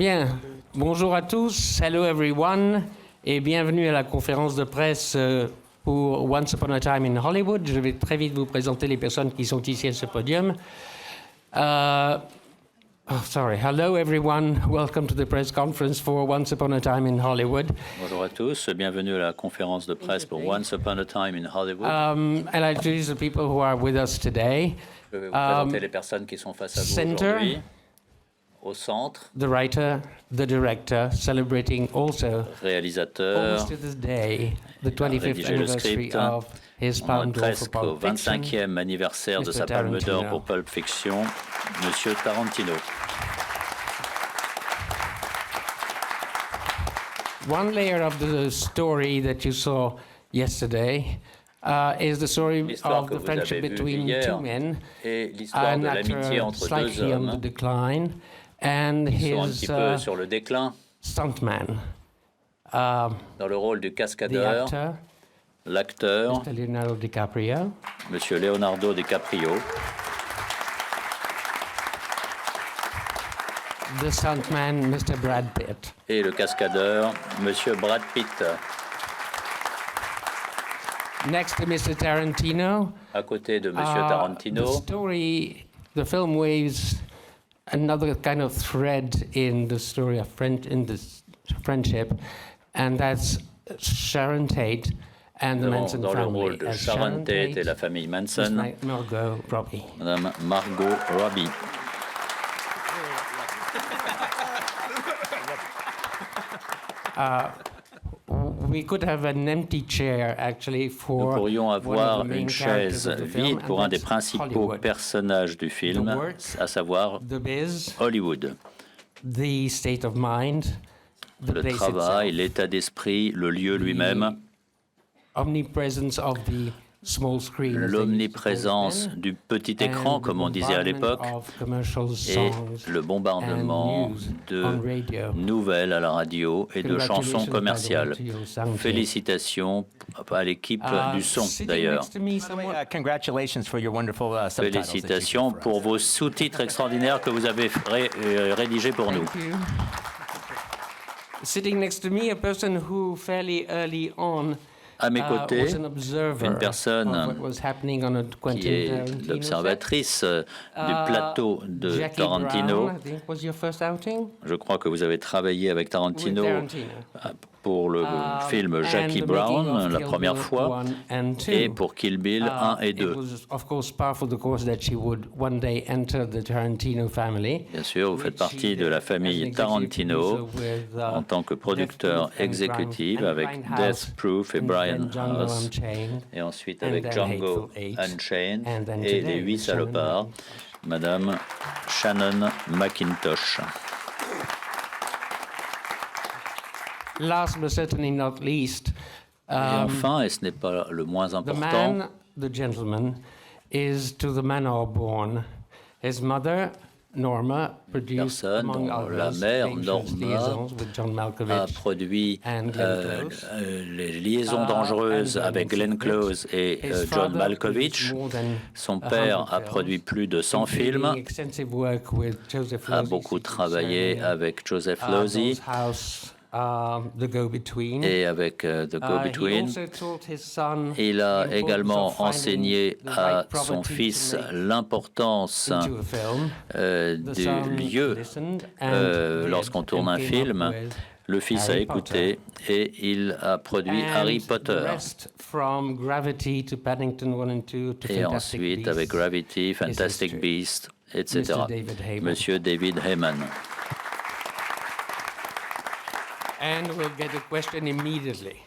Bien, bonjour à tous, hello everyone, et bienvenue à la conférence de presse pour Once Upon a Time in Hollywood. Je vais très vite vous présenter les personnes qui sont ici à ce podium. Hello everyone, welcome to the press conference for Once Upon a Time in Hollywood. Bonjour à tous, bienvenue à la conférence de presse pour Once Upon a Time in Hollywood. And I introduce the people who are with us today. Je vais vous présenter les personnes qui sont face à vous aujourd'hui. Au centre, the writer, the director, celebrating also réalisateur, almost to this day, the 25th anniversary of his on Palme est d'Or for presque au Pulp Fiction, 25e anniversaire de Mr. sa Palme d'Or Tarantino. pour Pulp Fiction, Monsieur Tarantino. One layer of the story that you saw yesterday is the story L'histoire of que the vous friendship avez vue between hier two men, et l'histoire an de l'amitié actor entre deux slightly on the hommes decline, and qui sont un his petit peu sur le déclin stuntman, dans le rôle du the cascadeur, actor, l'acteur, Mr. Leonardo DiCaprio, Monsieur Leonardo DiCaprio, the stuntman, Mr. Brad Pitt. et le cascadeur, Monsieur Brad Pitt. Next to Mr. Tarantino, À côté de Monsieur Tarantino, the film waves another kind of thread in the story of friendship, and that's Sharon Tate and the Manson dans le family. rôle de As Sharon Tate et la famille Manson, Margot Robbie. Madame Margot Robbie. We could have an empty chair actually Nous for pourrions one of avoir the main une characters chaise of the film, vide pour and un des that's principaux Hollywood. personnages du film, The work, à savoir The biz, Hollywood. the state of mind, the Le place travail, itself, l'état d'esprit, le lieu lui-même, omnipresence of the small screen, as they used to l'omniprésence call it then, du petit écran, and the comme on disait à l'époque, bombardment of commercial et songs le bombardement and news de on radio. nouvelles à la radio et de chansons Congratulations, by the way, commerciales. to your sound team. Félicitations à l'équipe du son, Sitting d'ailleurs. next to me, someone- Congratulations for your wonderful subtitles. Félicitations pour vos sous-titres extraordinaires que vous avez rédigés pour nous. Thank you. Sitting next to me, a person who fairly early on À mes côtés, was an observer une personne of what was happening on a qui Quentin est Tarantino l'observatrice du set. plateau de Jackie Tarantino. Brown, I think, was your first outing Je crois que vous avez travaillé avec with Tarantino Tarantino. pour le film And Jackie the making Brown, of la Kill première Bill fois, 1 and 2. et pour Kill Bill 1 et 2. It was, of course, powerful, of course, that she would one day enter the Tarantino family. Bien sûr, vous faites which partie she de la did as famille an executive Tarantino producer with, en tant que producteur Death Proof and exécutif Brian- and avec Brian Death House, Proof et and Brian then Django House, Unchained, et ensuite and avec then Django Hateful Eight, Unchained and then et today les 8 with Shannon salopards, Madame Shannon McIntosh. Last but certainly not least, Et enfin, et ce n'est pas le moins the important, man, the gentleman, is to the manor born. His mother, Norma, produced, personne among dont la others, mère, Dangerous Norma, Liaisons with John a Malkovich. produit and Glenn Close. les liaisons dangereuses and avec Glenn Close et His John father Malkovich. produced more than Son 100 père a films, produit plus de 100 including films, extensive work with Joseph a Losey, beaucoup Secret travaillé Service, avec Joseph Losey Doll's House, The Go-Between. et avec The He Go-Between. also taught his son Il a the importance également of finding enseigné the à right son property fils to make l'importance into a film. The du son lieu listened and did lorsqu'on tourne and un came film. up with Le fils a Harry écouté et il a produit and Harry the Potter. rest, from Gravity to Paddington 1 and 2 to Et Fantastic ensuite Beasts, avec Gravity, Fantastic history. Beasts, etc. Mr. David Heyman. Monsieur David Heyman. And we'll get a question immediately.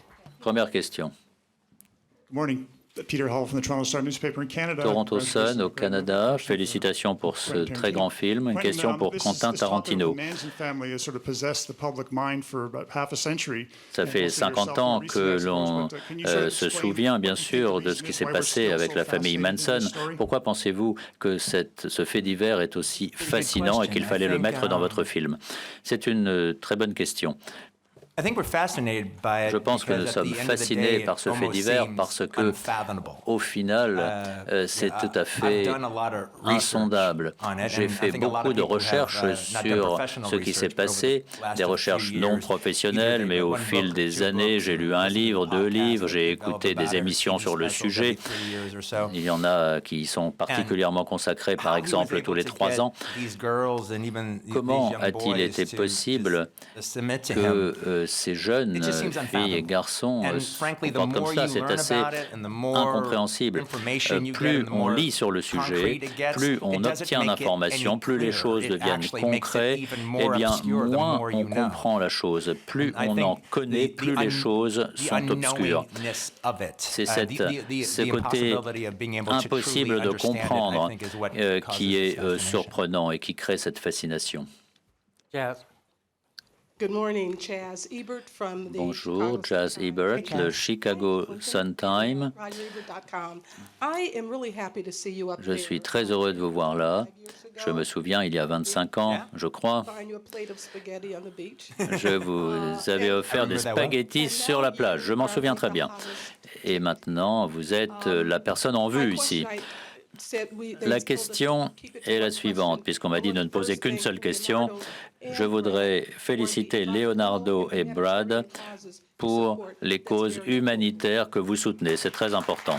Première question. Good morning. Peter Hall from the Toronto Star newspaper in Canada. Toronto Sun au Canada, félicitations pour ce très grand film. Une question pour Quentin Tarantino. Ça fait 50 ans que l'on se souvient bien sûr de ce qui s'est passé avec la famille Manson. Pourquoi pensez-vous que ce fait divers est aussi fascinant et qu'il fallait le mettre dans votre film? C'est une très bonne question. Je pense que nous sommes fascinés par ce fait divers parce que, au final, c'est tout à fait insondable. J'ai fait beaucoup de recherches sur ce qui s'est passé, des recherches non professionnelles, mais au fil des années, j'ai lu un livre, 2 livres, j'ai écouté des émissions sur le sujet. Il y en a qui sont particulièrement consacrés, par exemple, tous les 3 ans. Comment a-t-il été possible que ces jeunes filles et garçons se comportent comme ça? C'est assez incompréhensible. Plus on lit sur le sujet, plus on obtient d'informations, plus les choses deviennent concrètes, et bien moins on comprend la chose. Plus on en connaît, plus les choses sont obscures. C'est ce côté impossible de comprendre qui est surprenant et qui crée cette fascination. Yes. Good morning, Chaz Ebert from the Bonjour, Chaz Ebert, le Chicago Sun-Times. Je suis très heureux de vous voir là. Je me souviens, il y a 25 ans, je crois, je vous avais offert des spaghettis sur la plage. Je m'en souviens très bien. Et maintenant, vous êtes la personne en vue ici. La question est la suivante, puisqu'on m'a dit de ne poser qu'une seule question. Je voudrais féliciter Leonardo et Brad pour les causes humanitaires que vous soutenez. C'est très important.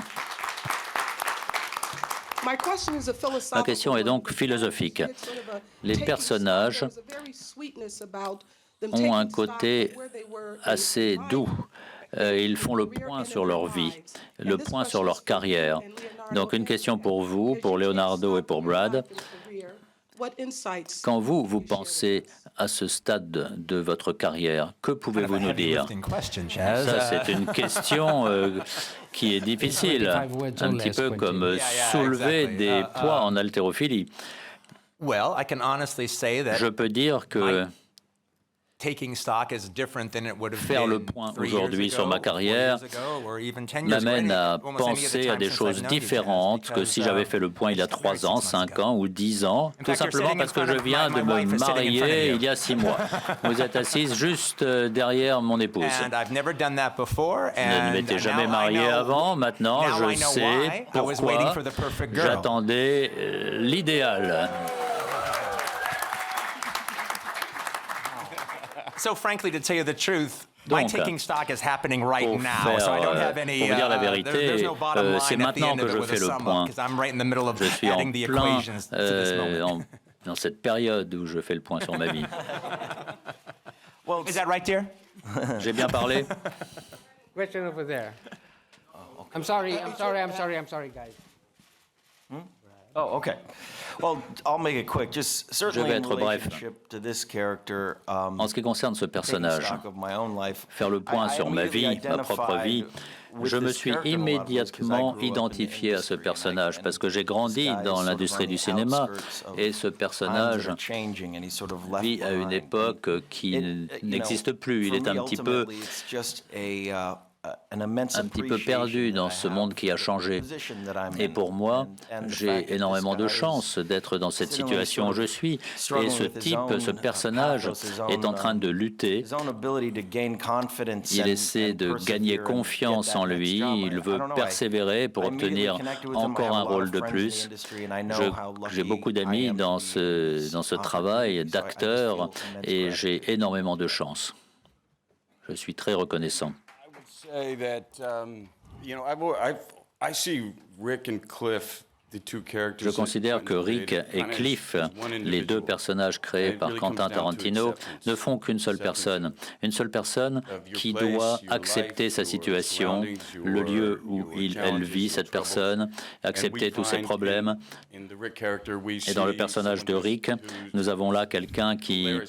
Ma question est donc philosophique. Les personnages ont un côté assez doux. Ils font le point sur leur vie, le point sur leur carrière. Donc une question pour vous, pour Leonardo et pour Brad. Quand vous pensez à ce stade de votre carrière, que pouvez-vous nous dire? Ça, c'est une question qui est difficile, un petit peu comme soulever des poids en haltérophilie. Je peux dire que faire le point aujourd'hui sur ma carrière m'amène à penser à des choses différentes que si j'avais fait le point il y a 3 ans, 5 ans ou 10 ans, tout simplement parce que je viens de me marier il y a 6 mois. Vous êtes assise juste derrière mon épouse. Je ne m'étais jamais marié avant, maintenant je sais pourquoi j'attendais l'idéal. So frankly, to tell you the truth, Donc, my taking stock is happening right now, so I don't have any. Pour vous dire la vérité, c'est maintenant que je fais le point. Je suis en plein dans cette période où je fais le point sur ma vie. Is that right, dear? J'ai bien parlé? Question over there. I'm sorry, guys. Oh, okay. Well, I'll make it quick. Just Je certainly vais in être bref. relationship to this character, En ce qui concerne ce taking personnage, stock of my own life, faire le point I sur ma vie, immediately ma propre vie, identified with je me this suis character in a lot of ways, 'cause I immédiatement grew up in the identifié à ce industry, personnage and parce que j'ai grandi this guy dans is sort l'industrie of du on the cinéma outskirts of et ce times personnage that are changing, and he's sort of left vit à une behind. époque qui You know, n'existe plus. Il for est me, un petit peu ultimately, it's just an immense perdu dans ce monde qui a changé. Et pour moi, j'ai énormément de chance d'être dans cette situation où je suis. Et ce type, ce personnage est en train de lutter. Il essaie de gagner confiance en lui. Il veut persévérer pour obtenir encore un rôle de plus. J'ai beaucoup d'amis dans ce travail d'acteur et j'ai énormément de chance. Je suis très reconnaissant. Say that, I see Rick and Cliff, the two characters. Je considère que Rick et Cliff, les 2 personnages créés par Quentin Tarantino, ne font qu'une seule personne. Une seule personne qui doit accepter sa situation, le lieu où elle vit, cette personne, accepter tous ses problèmes. Et dans le personnage de Rick, nous avons là quelqu'un qui,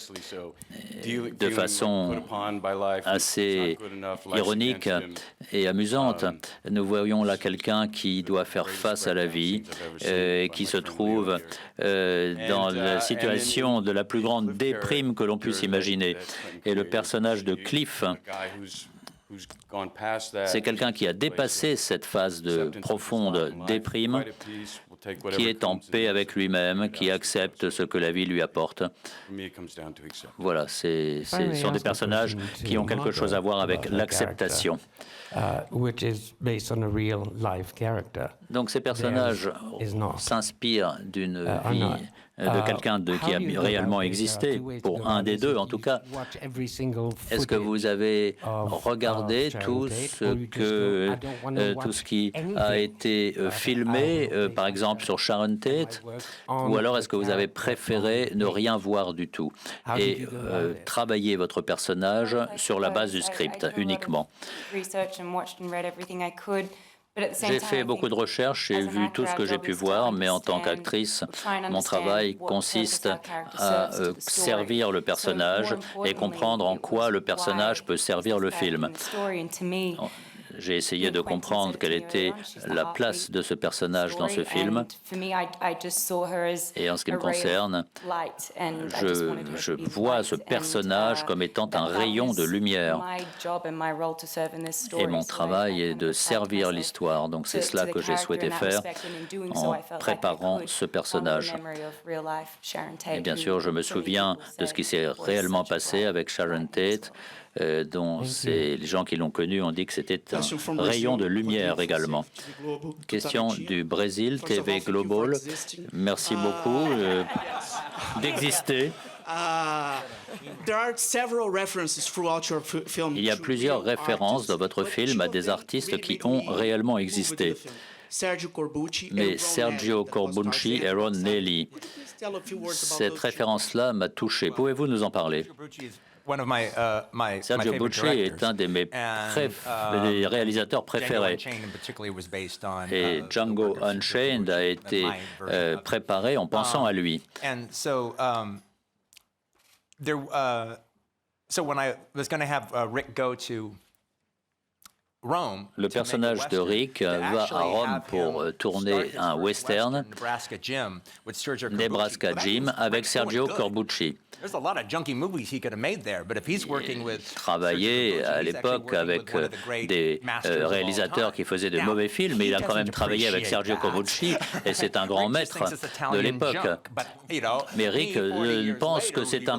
de façon assez ironique et amusante, nous voyons là quelqu'un qui doit faire face à la vie et qui se trouve dans la situation de la plus grande déprime que l'on puisse imaginer. Et le personnage de Cliff, c'est quelqu'un qui a dépassé cette phase de profonde déprime take qui whatever est en comes and paix lives avec it. lui-même, qui accepte ce que la vie lui apporte. For me, it comes down to acceptance. Voilà, ce sont des personnages qui ont quelque chose à voir avec l'acceptation. Which is based on a real life character. Donc ces personnages is not. s'inspirent d'une vie not. de quelqu'un qui a réellement existé, pour un des deux en tout cas. Est-ce que vous avez regardé tout ce qui a été filmé, par exemple sur Sharon Tate, ou alors est-ce que vous avez préféré ne rien voir du tout et travailler votre personnage sur la base du script uniquement? J'ai fait beaucoup de recherches, j'ai vu tout ce que j'ai pu voir, mais en tant qu'actrice, mon travail consiste à servir le personnage et comprendre en quoi le personnage peut servir le film. J'ai essayé de comprendre quelle était la place de ce personnage dans ce film. Et en ce qui me concerne, je vois ce personnage comme étant un rayon de lumière. Et mon travail est de servir l'histoire. Donc c'est cela que j'ai souhaité faire en préparant ce personnage. Et bien sûr, je me souviens de ce qui s'est réellement passé avec Sharon Tate, dont les gens qui l'ont connu ont dit que c'était un rayon de lumière également. Question du Brésil, TV Global. Merci beaucoup d'exister. Il y a plusieurs références dans votre film à des artistes qui ont réellement existé. Mais Sergio Corbucci et Ron Neely, cette référence-là m'a touché. Pouvez-vous nous en parler? Sergio Corbucci est un de mes des réalisateurs préférés. Et Django Unchained a été préparé en pensant à lui. Le personnage de Rick va à Rome pour tourner un western, Nebraska Jim, avec Sergio Corbucci. Il travaillait à l'époque avec des réalisateurs qui faisaient de mauvais films, mais il a quand même travaillé avec Sergio Corbucci, et c'est un grand maître de l'époque. Mais Rick pense que c'est un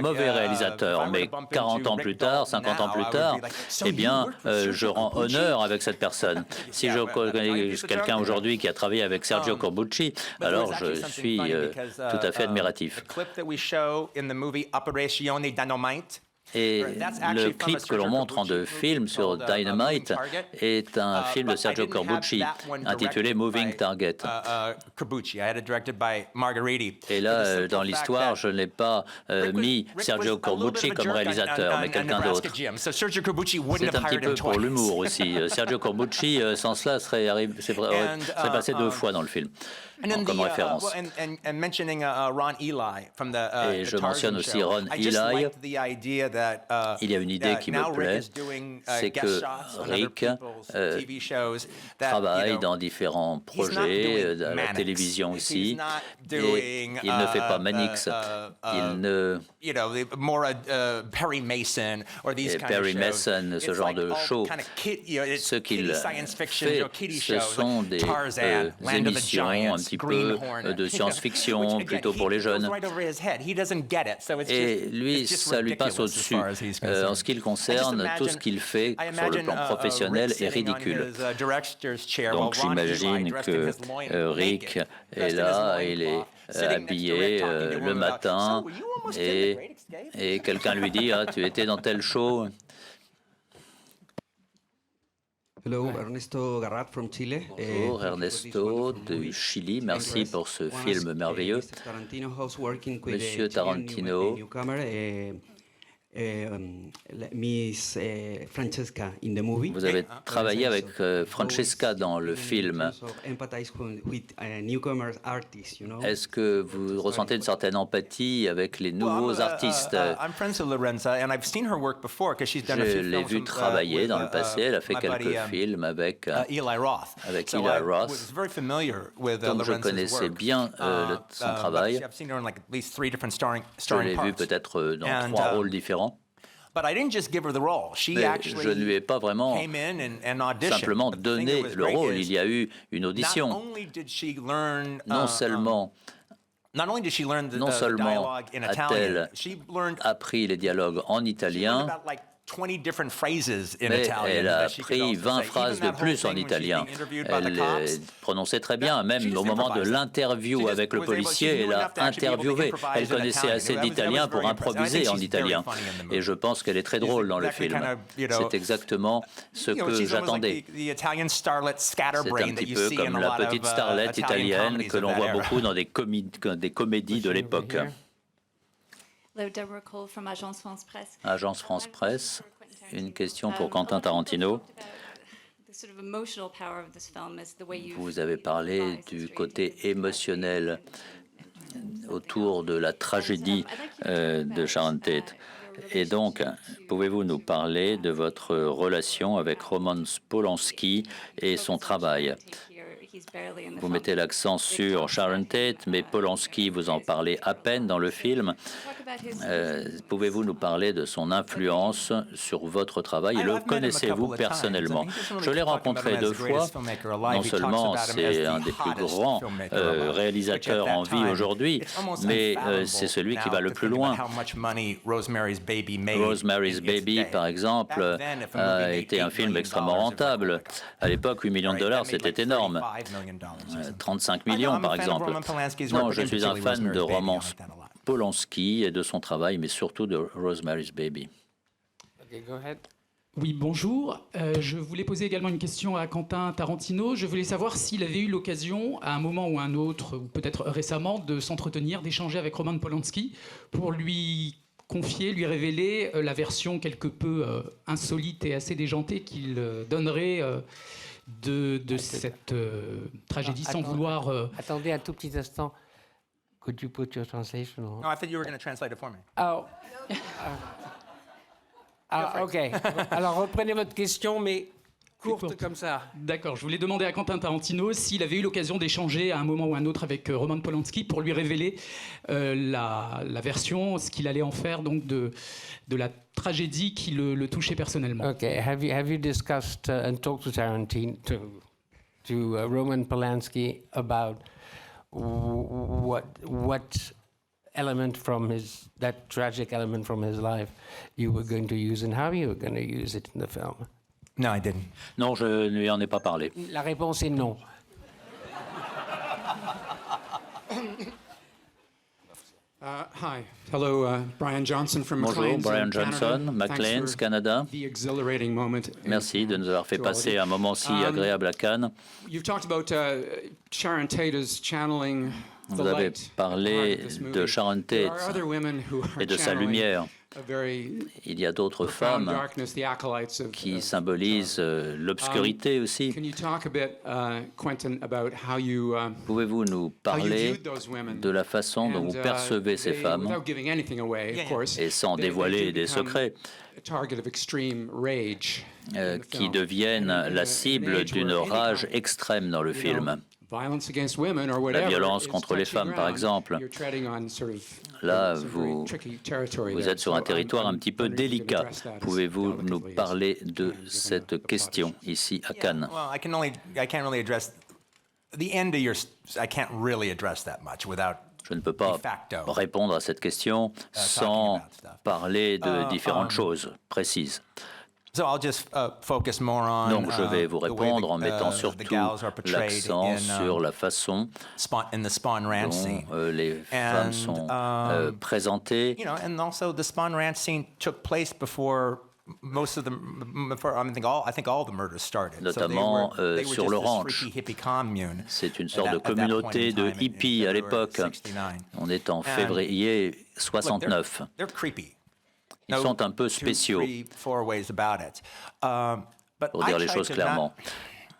mauvais réalisateur, mais 40 ans plus tard, 50 ans plus tard, eh bien, je rends honneur avec cette personne. Si je connais quelqu'un aujourd'hui qui a travaillé avec Sergio Corbucci, alors je suis tout à fait admiratif. Et le clip que l'on montre en deux films sur Dynamite est un film de Sergio Corbucci intitulé Moving Target. Et là, dans l'histoire, je n'ai pas mis Sergio Corbucci comme réalisateur, mais quelqu'un d'autre. C'est un petit peu pour l'humour aussi. Sergio Corbucci, sans cela, serait passé deux fois dans le film. Comme référence. Et je mentionne aussi Ron Ely. Il y a une idée qui me plaît, c'est que Rick travaille dans différents projets, à la télévision aussi, et il ne fait pas Mannix, il ne... Perry Mason, ce genre de show, ce qu'il fait, ce sont des émissions un petit peu de science-fiction, plutôt pour les jeunes. Et lui, ça lui passe au-dessus. En ce qui le concerne, tout ce qu'il fait sur le plan professionnel est ridicule. Donc j'imagine que Rick est là, il est habillé le matin, et quelqu'un lui dit « Ah, tu étais dans tel show ». Hello, Ernesto Garrat from Chile. Bonjour, Ernesto du Chili. Merci pour ce film merveilleux. Monsieur Tarantino, vous avez travaillé avec Francesca dans le film. Est-ce que vous ressentez une certaine empathie avec les nouveaux artistes? Je l'ai vu travailler dans le passé. Elle a fait quelques films avec Eli Roth. Donc je connaissais bien son travail. Je l'ai vu peut-être dans 3 rôles différents. But I didn't just give her the role. She Mais actually je ne lui ai pas vraiment came in and auditioned. simplement But the thing that donné was le great rôle. is Il y a eu une not audition. only did she learn, Non seulement not only did she learn the seulement dialogue in Italian, a-t-elle she learned appris les dialogues en italien, about like 20 different phrases in mais Italian elle a that she could appris also 20 say. phrases Even de that plus whole en thing when she's italien. being interviewed by the Elle cops, prononçait très bien, she même just au moment de improvised. l'interview She avec just le was able- she policier, knew elle a enough to actually be able to interviewé. improvise Elle in connaissait Italian. assez That was d'italien pour very impressive. I improviser think en she's very italien. funny in the movie. Et je pense qu'elle est très drôle dans le exactly film. kind of, you know, C'est exactement ce You know, que she's almost j'attendais. like the Italian starlet C'est un scatterbrain that petit you peu see in comme a la lot petite of starlette Italian italienne comedies que of l'on that voit era. beaucoup dans des comédies de l'époque. Hello, Deborah Cole from Agence France Presse. Agence France Presse, une question pour Quentin Tarantino. Vous avez parlé du côté émotionnel autour de la tragédie de Sharon Tate. Et donc, pouvez-vous nous parler de votre relation avec Roman Polanski et son travail? Vous mettez l'accent sur Sharon Tate, mais Polanski, vous en parlez à peine dans le film. Pouvez-vous nous parler de son influence sur votre travail? Le connaissez-vous personnellement? Je l'ai rencontré 2 fois. Non seulement c'est un des plus grands réalisateurs en vie aujourd'hui, mais c'est celui qui va le plus loin. Rosemary's Baby, par exemple, a été un film extrêmement rentable. À l'époque, $8 millions, c'était énorme. 35 millions, par exemple. Non, je suis un fan de Roman Polanski et de son travail, mais surtout de Rosemary's Baby. Okay, go ahead. Oui, bonjour. Je voulais poser également une question à Quentin Tarantino. Je voulais savoir s'il avait eu l'occasion, à un moment ou un autre, ou peut-être récemment, de s'entretenir, d'échanger avec Roman Polanski pour lui confier, lui révéler la version quelque peu insolite et assez déjantée qu'il donnerait de cette tragédie sans vouloir... Attendez un tout petit instant. Could you put your translation on? No, I thought you were going to translate it for me. Oh. OK. Alors, reprenez votre question, mais courte comme ça. D'accord. Je voulais demander à Quentin Tarantino s'il avait eu l'occasion d'échanger à un moment ou un autre avec Roman Polanski pour lui révéler la version, ce qu'il allait en faire donc de la tragédie qui le touchait personnellement. OK. Have you discussed and talked to Tarantino, to Roman Polanski about what element from that tragic element from his life you were going to use and how you were going to use it in the film? No, I didn't. Non, je ne lui en ai pas parlé. La réponse est non. Hi. Hello, Brian Johnson from Bonjour, Maclean's Brian in Canada. Johnson, Thanks Maclean's, for Canada. the exhilarating moment in- Merci de nous avoir fait to all of passer you. un moment si agréable à Cannes. You've talked about Sharon Tate as channeling the Vous avez light parlé part of this de movie. Sharon There Tate are other women who are et de sa channeling lumière. a very Il y a d'autres profound femmes darkness, the acolytes of qui symbolisent l'obscurité aussi. Can you talk a bit, Quentin, about how you Pouvez-vous nous parler viewed those women? de la façon dont And, vous percevez ces they, femmes without giving anything away, of course, et sans they dévoiler do des become secrets a target of extreme rage in the qui film. deviennent And in la an cible age d'une where any rage kind of, extrême dans le you know, film. violence against women or La whatever violence is contre les touchy femmes, par ground. exemple. You're treading on sort of, Là, some very vous tricky territory Vous there. êtes sur un So territoire un petit peu wondering if you could délicat. address that as Pouvez-vous nous delicately as parler de you can, given cette the question ici à Cannes? Well, I can't really address the end of your. I can't really address that much without. Je ne peux pas de facto, répondre à cette question sans about stuff. parler de différentes choses précises. So I'll just focus more on. Donc, je vais vous the way répondre en mettant the surtout gals are portrayed l'accent in, sur la façon in the Spawn Ranch scene. dont les femmes sont présentées. You know, and also the Spawn Ranch scene took place before most of the. I think all the murders started. Notamment so they were sur just le this ranch. freaky hippie commune C'est une at sorte de that point communauté in de time in hippies à February l'époque. 69. On est en février Look, 69. they're creepy. Ils sont un peu spéciaux, Four ways about it. But pour dire I les tried choses to clairement.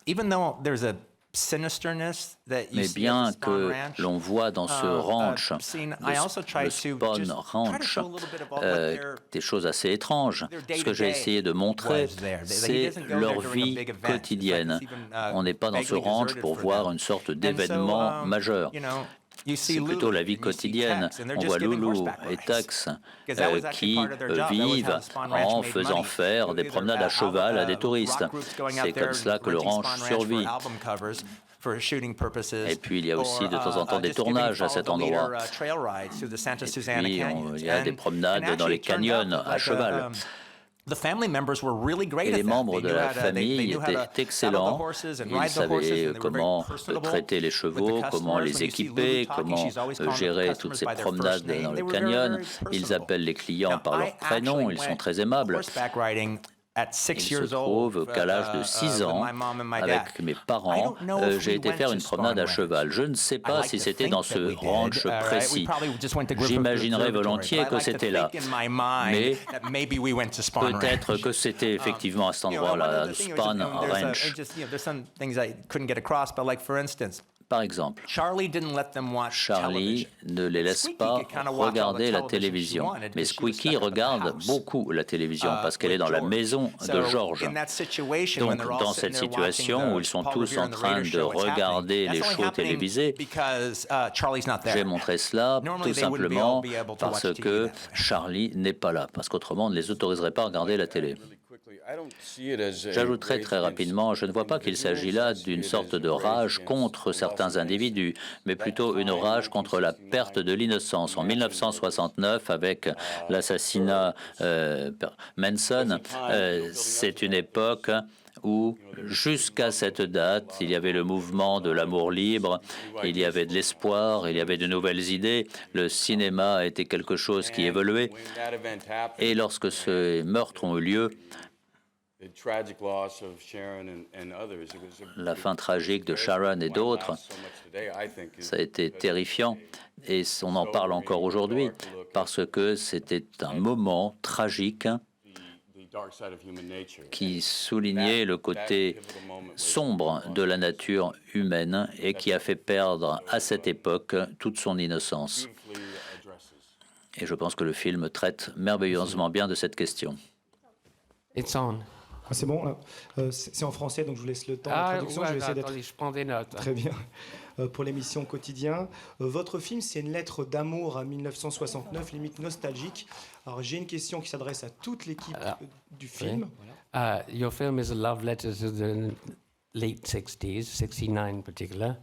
Even though there's a sinisterness that you Mais see bien at the Spawn que Ranch, l'on voit dans ce ranch, scene, I also tried le to Spawn just Ranch, try to show a little bit about what their des choses assez étranges. their Ce que j'ai day-to-day essayé de montrer, was there. He c'est doesn't go there leur during a vie big event. quotidienne. It's like it's even, On n'est pas dans ce vaguely ranch deserted pour for voir them. une sorte And so, d'événement majeur. you know, C'est plutôt la vie quotidienne. On voit Lulu et Tex qui vivent en faisant faire des promenades à cheval à des touristes. C'est comme cela que le ranch survit. Et puis il y a aussi de temps en temps des tournages à cet endroit. Et puis il y a des promenades dans les canyons à cheval. Et les membres de la famille étaient excellents. Ils savaient comment traiter les chevaux, comment les équiper, comment gérer toutes ces promenades dans le canyon. Ils appellent les clients par leur prénom, ils sont très aimables. Il se trouve qu'à l'âge de 6 ans, avec mes parents, j'ai été faire une promenade à cheval. Je ne sais pas si c'était dans ce ranch précis. J'imaginerais volontiers que c'était là. Mais peut-être que c'était effectivement à cet endroit-là, Spahn Ranch. Par exemple, Charlie ne les laisse pas regarder la télévision. Mais Squeaky regarde beaucoup la télévision parce qu'elle est dans la maison de George. Donc, dans cette situation où ils sont tous en train de regarder les shows télévisés, j'ai montré cela tout simplement parce que Charlie n'est pas là. Parce qu'autrement, on ne les autoriserait pas à regarder la télé. J'ajouterai très rapidement, je ne vois pas qu'il s'agit là d'une sorte de rage contre certains individus, mais plutôt une rage contre la perte de l'innocence. En 1969, avec l'assassinat Manson, c'est une époque où, jusqu'à cette date, il y avait le mouvement de l'amour libre, il y avait de l'espoir, il y avait de nouvelles idées. Le cinéma était quelque chose qui évoluait. Et lorsque ces meurtres ont eu lieu, la fin tragique de Sharon et d'autres, ça a été terrifiant et on en parle encore aujourd'hui parce que c'était un moment tragique qui soulignait le côté sombre de la nature humaine et qui a fait perdre à cette époque toute son innocence. Et je pense que le film traite merveilleusement bien de cette question. It's on. Ah, c'est bon, c'est en français, donc je vous laisse le temps de traduction. Je vais essayer d'être... je prends des notes. Très bien. Pour l'émission Quotidien. Votre film, c'est une lettre d'amour à 1969, limite nostalgique. Alors, j'ai une question qui s'adresse à toute l'équipe du film. Voilà. Your film is a love letter to the late 60s, 69 in particular.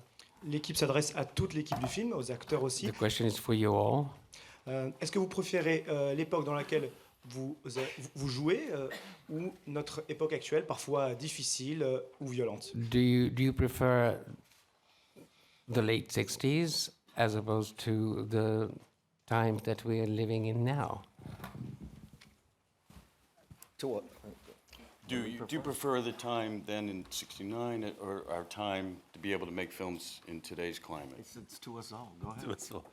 L'équipe s'adresse à toute l'équipe du film, aux acteurs aussi. The question is for you all. Est-ce que vous préférez l'époque dans laquelle vous jouez ou notre époque actuelle, parfois difficile ou violente? Do you prefer the late 60s as opposed to the time that we are living in now? To what? Do you prefer the time then in '69 or our time to be able to make films in today's climate? It's to us all. Go ahead. To us all.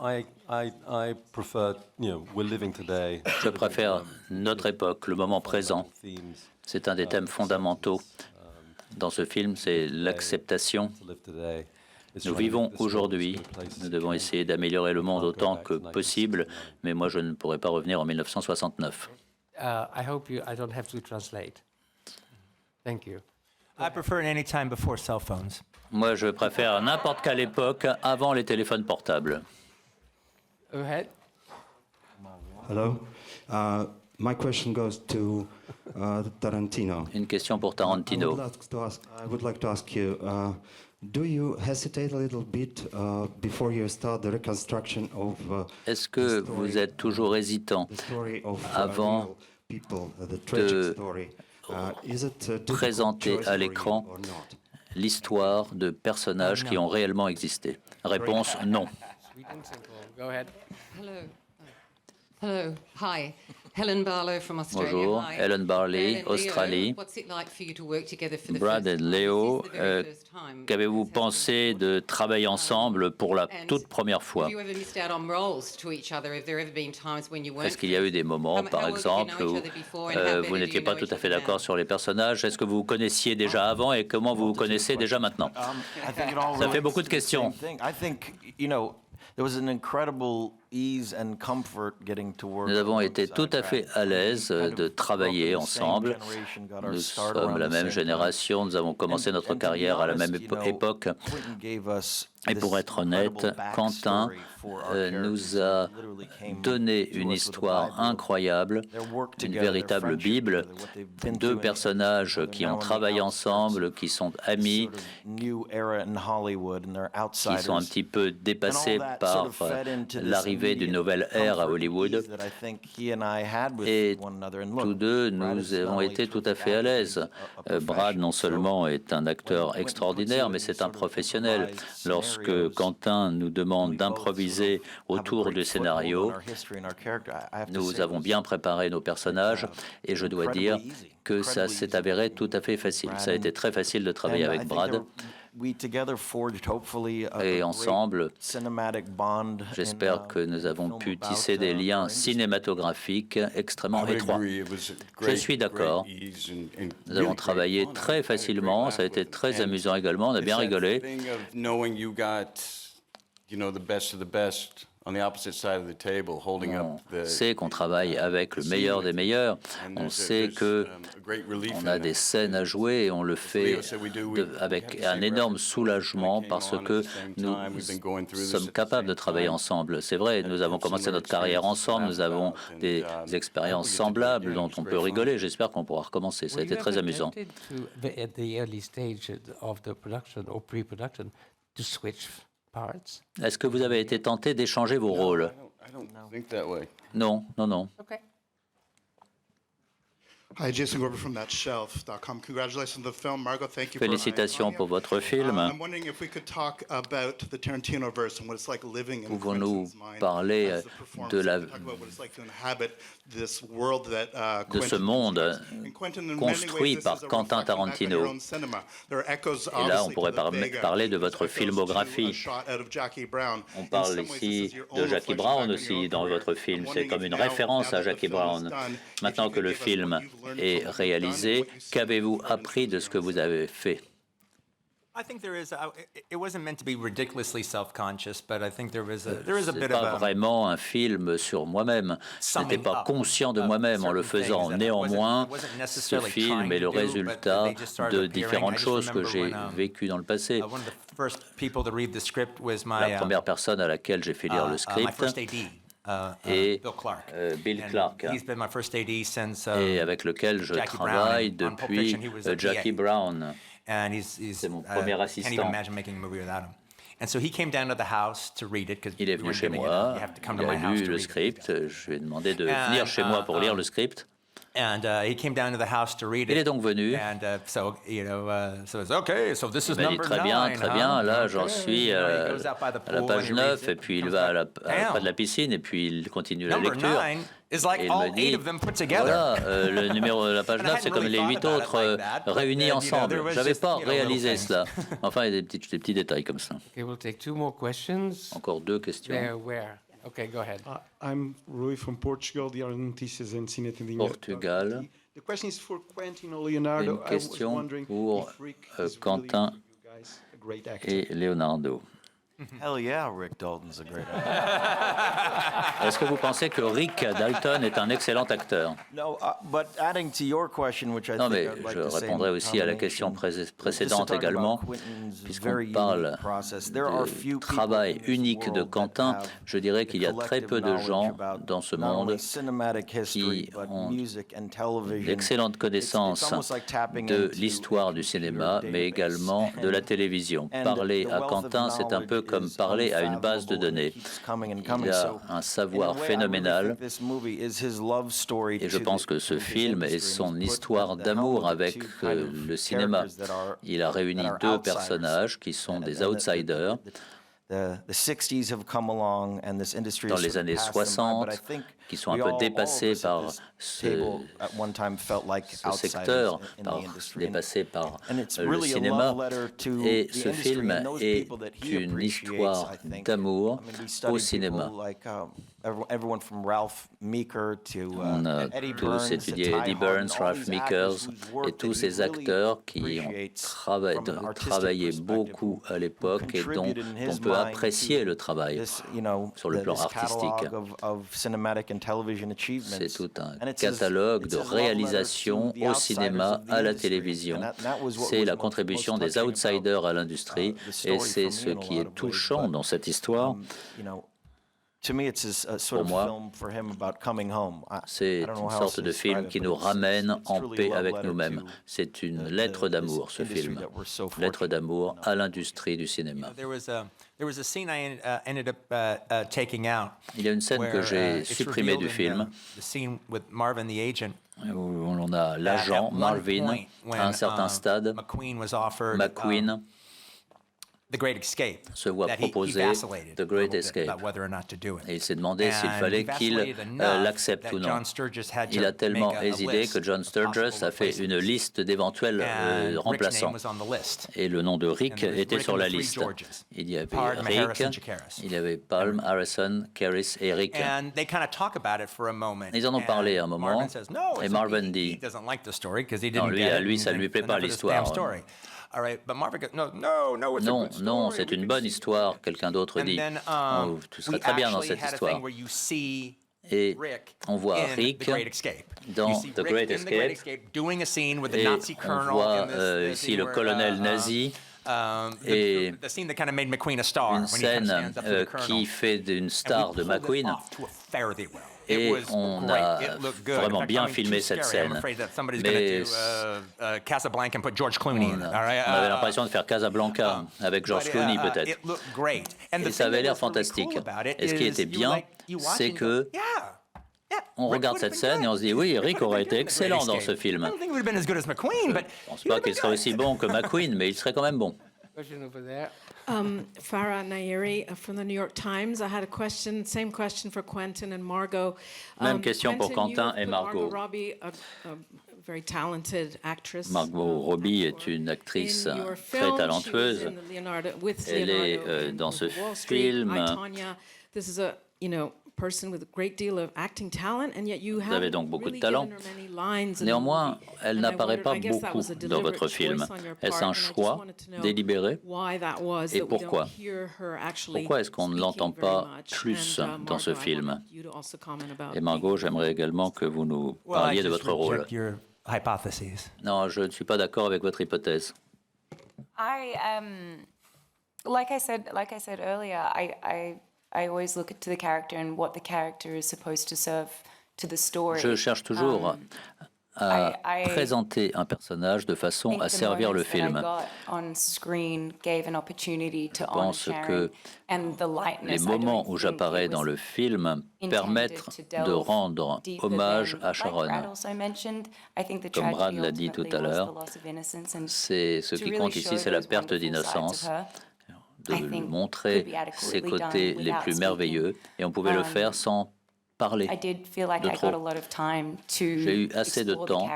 I prefer, we're living today. Je préfère notre époque, le moment présent. C'est un des thèmes fondamentaux dans ce film, c'est l'acceptation. Nous vivons aujourd'hui, nous devons essayer d'améliorer le monde autant que possible, mais moi je ne pourrais pas revenir en 1969. I hope I don't have to translate. Thank you. I prefer any time before cell phones. Moi, je préfère n'importe quelle époque avant les téléphones portables. Go ahead. Hello. My question goes to Tarantino. Une question pour Tarantino. I would like to ask you, do you hesitate a little bit before you start the reconstruction of Est-ce que vous êtes toujours hésitant avant de présenter à l'écran l'histoire de personnages qui ont réellement existé? Réponse non. Go ahead. Hello. Hi. Helen Barlow from Australia. Bonjour, Hi. Helen Barley, Australie. Brad et Léo, qu'avez-vous pensé de travailler ensemble pour la toute première fois? Est-ce qu'il y a eu des moments, par exemple, où vous n'étiez pas tout à fait d'accord sur les personnages? Est-ce que vous vous connaissiez déjà avant et comment vous vous connaissez déjà maintenant? Ça fait beaucoup de questions. There was an incredible Nous avons été tout à fait à l'aise de travailler ensemble. Nous sommes la même génération, nous avons commencé notre carrière à la même époque. Et pour être honnête, Quentin nous a donné une histoire incroyable, une véritable Bible, deux personnages qui ont travaillé ensemble, qui sont amis, qui sont un petit peu dépassés par l'arrivée d'une nouvelle ère à Hollywood. Et tous deux, nous avons été tout à fait à l'aise. Brad, non seulement est un acteur extraordinaire, mais c'est un professionnel. Lorsque Quentin nous demande d'improviser autour du scénario, nous avons bien préparé nos personnages et je dois dire que ça s'est avéré tout à fait facile. Ça a été très facile de travailler avec Brad. Et ensemble, j'espère que nous avons pu tisser des liens cinématographiques extrêmement étroits. Je suis d'accord. Nous avons travaillé très facilement, ça a été très amusant également, on a bien rigolé. On sait qu'on travaille avec le meilleur des meilleurs. On sait qu'on a des scènes à jouer et on le fait avec un énorme soulagement parce que nous sommes capables de travailler ensemble. C'est vrai, nous avons commencé notre carrière ensemble, nous avons des expériences semblables dont on peut rigoler. J'espère qu'on pourra recommencer. Ça a été très amusant. Est-ce que vous avez été tenté d'échanger vos rôles? Non, non, non. Hi, Jason Gorber from ThatShelf.com. Congratulations on the film. Margot, thank you for Félicitations pour votre film. I'm wondering if we could talk about the Tarantino-verse and what it's like living in Pouvons-nous Quentin's mind parler as the performer. de Talk about what it's like to inhabit this world that de ce monde construit par Quentin Tarantino. Et là, on pourrait parler de votre filmographie. On parle ici de Jackie Brown aussi dans votre film. C'est comme une référence à Jackie Brown. Maintenant que le film est réalisé, qu'avez-vous appris de ce que vous avez fait? C'est pas vraiment un film sur moi-même. Ce n'était pas conscient de moi-même en le faisant. Néanmoins, ce film est le résultat de différentes choses que j'ai vécues dans le passé. La première personne à laquelle j'ai fait lire le script et Bill Clark, et avec lequel je travaille depuis Jackie Brown. C'est mon premier assistant. Il est venu chez moi, il a lu le script, je lui ai demandé de venir chez moi pour lire le script. Il est donc venu. Il m'a dit très bien, là j'en suis à la page 9, et puis il va près de la piscine, et puis il continue la lecture. Et il me dit, voilà, le numéro de la page 9, c'est comme les 8 autres réunis ensemble. Je n'avais pas réalisé cela. Enfin, il y a des petits détails comme ça. Encore deux questions. Okay, go ahead. I'm Rui from Portugal, the Artistas and Cinetendinha. Portugal. The question is for Quentin or Leonardo. Une question pour Quentin et Leonardo. Hell yeah, Rick Dalton's a great actor. Est-ce que vous pensez que Rick Dalton est un excellent acteur? Non, mais je répondrai aussi à la question précédente également, puisqu'on parle du travail unique de Quentin. Je dirais qu'il y a très peu de gens dans ce monde qui ont d'excellentes connaissances de l'histoire du cinéma, mais également de la télévision. Parler à Quentin, c'est un peu comme parler à une base de données. Il a un savoir phénoménal et je pense que ce film est son histoire d'amour avec le cinéma. Il a réuni deux personnages qui sont des outsiders. Dans les années 60, qui sont un peu dépassés par ce secteur, dépassés par le cinéma. Et ce film est une histoire d'amour au cinéma. everyone from Ralph Meeker to On a Eddie tous Burns, étudié to Eddie Ty Burns, Harden, all Ralph these Meekers actors whose work et tous that ces he really acteurs qui ont appreciates travaillé from an artistic beaucoup à l'époque et dont contributed in on his peut mind apprécier to le travail this, you know, sur le plan this artistique. catalog of cinematic and television achievements. C'est tout un And it's his- catalogue it's de his love letter réalisations to the au outsiders cinéma, of the à la industry. télévision. And that was what C'est was la most contribution des touching outsiders about, à l'industrie the et story c'est for ce me in a qui lot est of ways, touchant but, dans cette histoire. you know, to me, it's a sort Pour of moi, film for him about coming home. c'est I don't know une how else sorte to de film describe qui it, nous but it's ramène en truly a paix love avec letter nous-mêmes. to C'est une the- lettre this d'amour, ce industry film. that we're so Lettre fortunate. d'amour à l'industrie du cinéma. There was a scene I ended up taking out. Il y a une scène que where, j'ai it's supprimée revealed du in film, the scene with Marvin the agent. où on a l'agent At one Marvin point, when, à un certain stade. McQueen was offered McQueen The Great Escape. se voit that he proposer vacillated The Great a little bit Escape. about whether or not to do it. Et il s'est demandé s'il And fallait he qu'il vacillated enough l'accepte that ou non. John Sturges had Il to a tellement make a hésité list que John of Sturges possible a fait une replacements. liste d'éventuels And Rick's remplaçants. name was on the list. Et le nom de Rick And there was était Rick sur and la the three liste. Georges. Il y avait Palm, Rick, Harrison, Chakiris. il y avait Palm, Harrison, Karras et Rick. And they kind of talk about it for a moment. Ils en ont parlé un And moment. Marvin says, no, Et it's Marvin he dit, doesn't like the story because he non, didn't lui, get à it lui, ça and lui plaît enough pas of this l'histoire. damn story. All right, but Marvin goes, no, it's a Non, good story. non, c'est une bonne histoire. Quelqu'un d'autre And dit, then, oh, tu serais we très bien dans actually cette had a histoire. thing where you see Et Rick on voit in Rick The Great Escape. dans You see The Rick Great in The Great Escape. Escape doing a scene with the Et Nazi on colonel voit in this ici scene le where, colonel nazi. the scene that kind of made McQueen a star Une when he kind of scène stands up to the qui colonel. fait d'une star de McQueen. Et Et on a vraiment bien filmé cette scène. Mais Casablanca and put George Clooney in it. on avait l'impression de faire Casablanca avec George Clooney peut-être. Et ça avait l'air fantastique. Et ce qui était bien, c'est que on regarde cette scène et on se dit oui, Rick aurait été excellent dans ce film. Je ne pense pas qu'il serait aussi bon que McQueen, mais il serait quand même bon. Question over there. Farah Nairi from the New York Times. I had a question, same question for Quentin and Margot. Même question pour Quentin et Margot. Margot Robbie, a very talented actress. Margot Robbie est une actrice très talentueuse. Elle est dans ce film. Vous avez donc beaucoup de talent. Néanmoins, elle n'apparaît pas beaucoup dans votre film. Est-ce un choix délibéré? Et pourquoi? Pourquoi est-ce qu'on ne l'entend pas plus dans ce film? Et Margot, j'aimerais également que vous nous parliez de votre rôle. Non, je ne suis pas d'accord avec votre hypothèse. Like I said earlier, I always look to the character and what the character is supposed to serve to the story. Je cherche toujours à présenter un personnage de façon à servir le film. Je pense que les moments où j'apparais dans le film permettent de rendre hommage à Sharon. Comme Brad l'a dit tout à l'heure, c'est ce qui compte ici, c'est la perte d'innocence, de lui montrer ses côtés les plus merveilleux, et on pouvait le faire sans parler de trop. J'ai eu assez de temps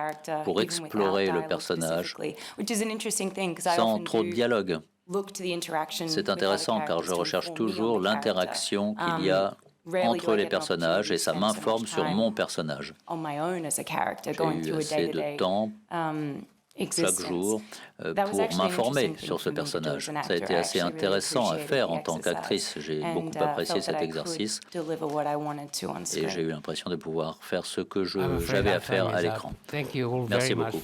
pour explorer le personnage sans trop de dialogue. C'est intéressant car je recherche toujours l'interaction qu'il y a entre les personnages et ça m'informe sur mon personnage. J'ai eu assez de temps chaque jour pour m'informer sur ce personnage. Ça a été assez intéressant à faire en tant qu'actrice. J'ai beaucoup apprécié cet exercice et j'ai eu l'impression de pouvoir faire ce que j'avais à faire à l'écran. Merci beaucoup.